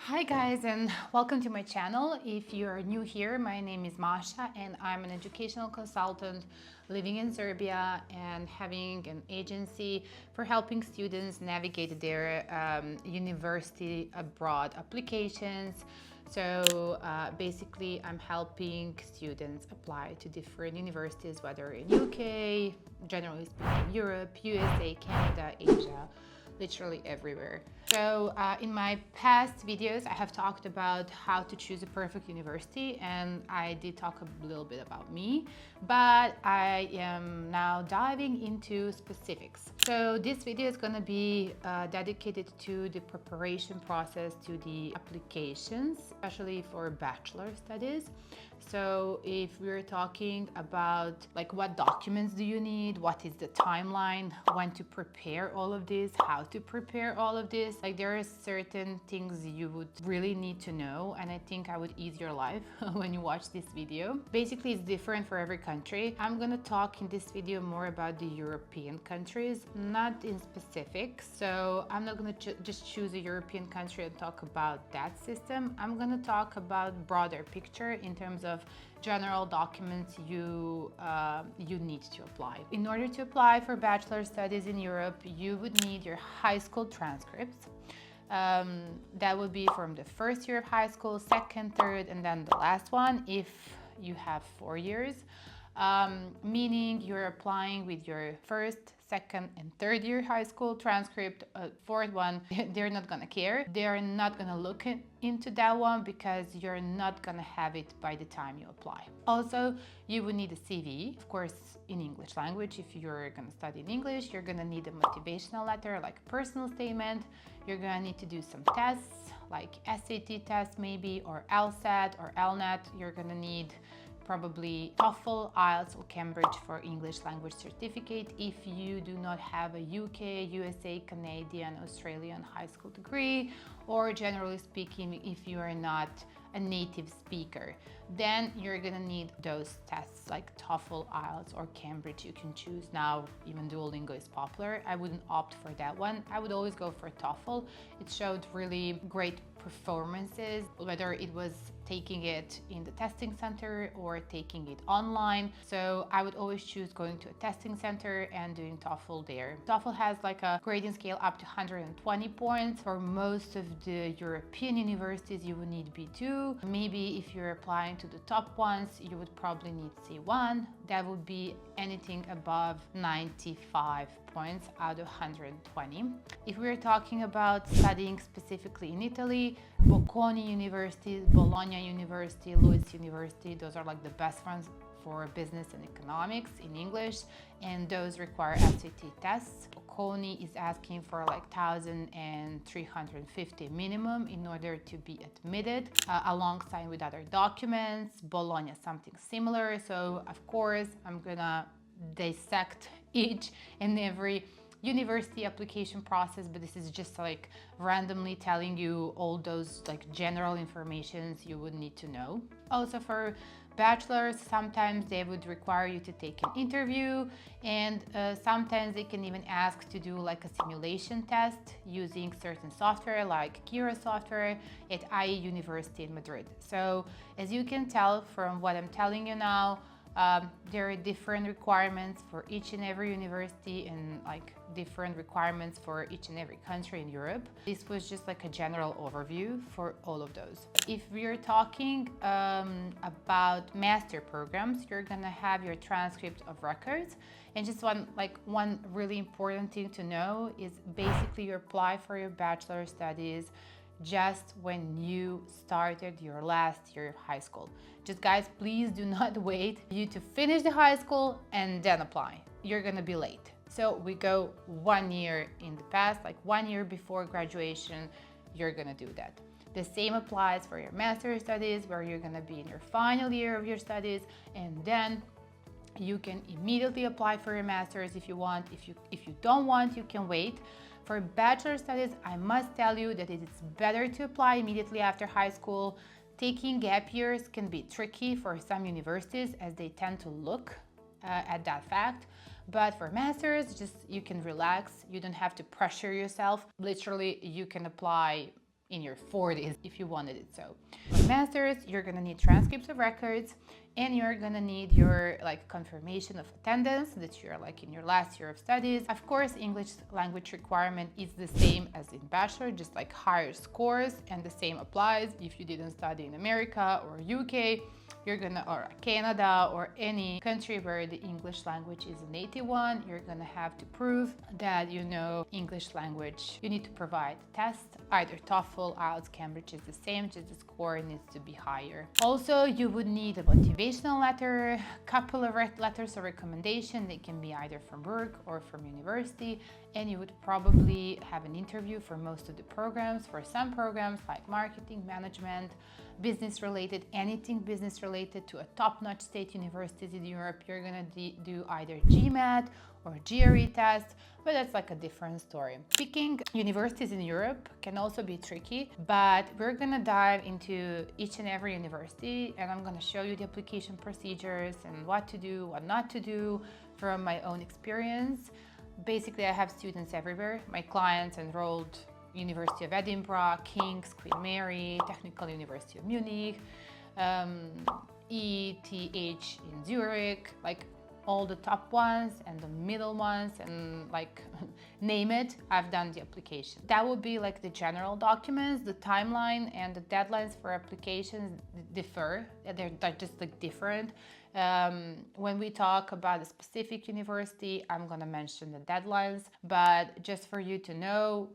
Hi guys, and welcome to my channel. If you're new here, my name is Masha and I'm an educational consultant living in Serbia and having an agency for helping students navigate their university abroad applications. So basically I'm helping students apply to different universities, whether in UK, generally speaking Europe, USA, Canada, Asia, literally everywhere. So in my past videos, I have talked about how to choose a perfect university, and I did talk a little bit about me, but I am now diving into specifics. So this video is going to be dedicated to the preparation process to the applications, especially for bachelor studies. So if we're talking about like what documents do you need, what is the timeline, when to prepare all of this, how to prepare all of this, like there are certain things you would really need to know, and I think I would ease your life when you watch this video. Basically it's different for every country. I'm gonna talk in this video more about the European countries, not in specifics. So I'm not gonna just choose a European country and talk about that system. I'm gonna talk about broader picture in terms of general documents you need to apply. In order to apply for bachelor studies in Europe, you would need your high school transcripts. That would be from the first year of high school, second, third, and then the last one if you have 4 years. Meaning you're applying with your first, second, and third year high school transcript. Fourth one, they're not gonna care. They're not gonna look into that one because you're not gonna have it by the time you apply. Also, you would need a CV, of course, in English language. If you're gonna study in English, you're gonna need a motivational letter, like a personal statement. You're gonna need to do some tests, like SAT test maybe, or LSAT or LNET. You're gonna need probably TOEFL, IELTS, or Cambridge for English language certificate if you do not have a UK, USA, Canadian, Australian high school degree, or generally speaking, if you are not a native speaker. Then you're gonna need those tests like TOEFL, IELTS, or Cambridge. You can choose now. Even Duolingo is popular. I wouldn't opt for that one. I would always go for TOEFL. It showed really great performances, whether it was taking it in the testing center or taking it online. So I would always choose going to a testing center and doing TOEFL there. TOEFL has like a grading scale up to 120 points. For most of the European universities, you would need B2. Maybe if you're applying to the top ones, you would probably need C1. That would be anything above 95 points out of 120. If we're talking about studying specifically in Italy, Bocconi University, Bologna University, Lewis University, those are like the best ones for business and economics in English, and those require SAT tests. Bocconi is asking for like 1,350 minimum in order to be admitted, alongside with other documents. Bologna something similar. So of course I'm gonna dissect each and every university application process, but this is just like randomly telling you all those like general informations you would need to know. Also for bachelors, sometimes they would require you to take an interview, and sometimes they can even ask to do like a simulation test using certain software like Kira software at IE University in Madrid. So as you can tell from what I'm telling you now, there are different requirements for each and every university and like different requirements for each and every country in Europe. This was just like a general overview for all of those. If we're talking about master programs, you're gonna have your transcript of records. And just one really important thing to know is basically you apply for your bachelor studies just when you started your last year of high school. Just guys, please do not wait you to finish the high school and then apply. You're gonna be late. So we go 1 year in the past, like 1 year before graduation, you're gonna do that. The same applies for your master's studies, where you're gonna be in your final year of your studies, and then you can immediately apply for your master's if you want. If you don't want, you can wait. For bachelor studies, I must tell you that it is better to apply immediately after high school. Taking gap years can be tricky for some universities as they tend to look at that fact. But for masters, just you can relax. You don't have to pressure yourself. Literally, you can apply in your 40s if you wanted it so. For masters, you're gonna need transcripts of records, and you're gonna need your confirmation of attendance that you're in your last year of studies. Of course, English language requirement is the same as in bachelor, just higher scores, and the same applies if you didn't study in America or UK. Or Canada or any country where the English language is a native one, you're gonna have to prove that you know English language. You need to provide a test, either TOEFL, IELTS, Cambridge is the same, just the score needs to be higher. Also, you would need a motivational letter, a couple of letters of recommendation. They can be either from work or from university, and you would probably have an interview for most of the programs. For some programs like marketing, management, business related, anything business related to a top-notch state universities in Europe, you're gonna do either GMAT or GRE test, but that's a different story. Picking universities in Europe can also be tricky, but we're gonna dive into each and every university, and I'm gonna show you the application procedures and what to do, what not to do from my own experience. Basically, I have students everywhere. My clients enrolled University of Edinburgh, King's, Queen Mary, Technical University of Munich, ETH in Zurich, all the top ones and the middle ones, and name it, I've done the application. That would be the general documents. The timeline and the deadlines for applications differ. They're just different. When we talk about a specific university, I'm gonna mention the deadlines, but just for you to know,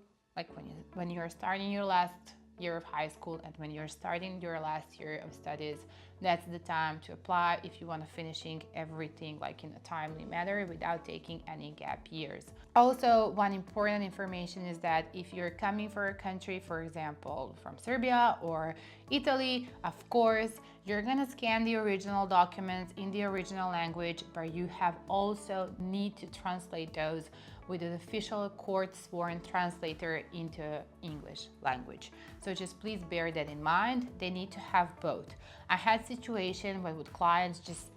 when you're starting your last year of high school and when you're starting your last year of studies, that's the time to apply if you want to finishing everything in a timely manner without taking any gap years. Also, one important information is that if you're coming for a country, for example, from Serbia or Italy, of course, you're gonna scan the original documents in the original language, but you have also need to translate those with an official court sworn translator into English language. So just please bear that in mind. They need to have both. I had situations where with clients just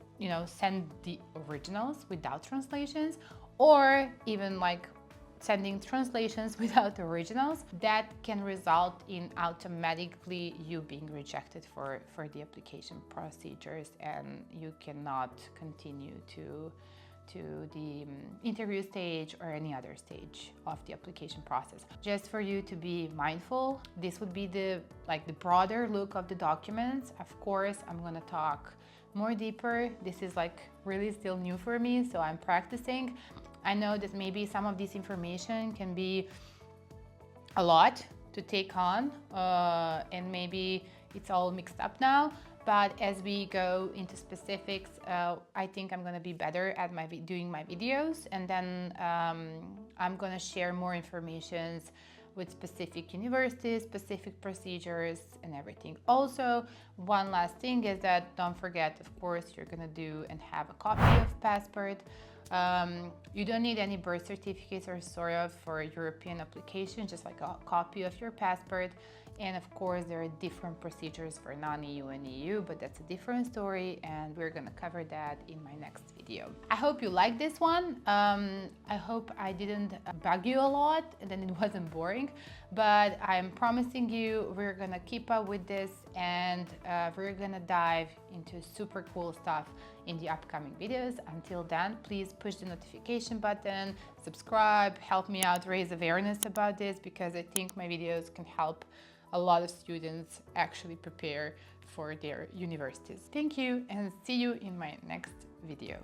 send the originals without translations, or even sending translations without originals. That can result in automatically you being rejected for the application procedures, and you cannot continue to the interview stage or any other stage of the application process. Just for you to be mindful, this would be the broader look of the documents. Of course, I'm gonna talk more deeper. This is really still new for me, so I'm practicing. I know that maybe some of this information can be a lot to take on, and maybe it's all mixed up now. But as we go into specifics, I think I'm gonna be better at doing my videos, and then I'm gonna share more information with specific universities, specific procedures, and everything. Also, one last thing is that don't forget, of course, you're gonna do and have a copy of passport. You don't need any birth certificates or sort of for European application, just a copy of your passport. And of course, there are different procedures for non-EU and EU, but that's a different story, and we're gonna cover that in my next video. I hope you like this one. I hope I didn't bug you a lot and then it wasn't boring, but I'm promising you we're gonna keep up with this, and we're gonna dive into super cool stuff in the upcoming videos. Until then, please push the notification button, subscribe, help me out raise awareness about this, because I think my videos can help a lot of students actually prepare for their universities. Thank you, and see you in my next video.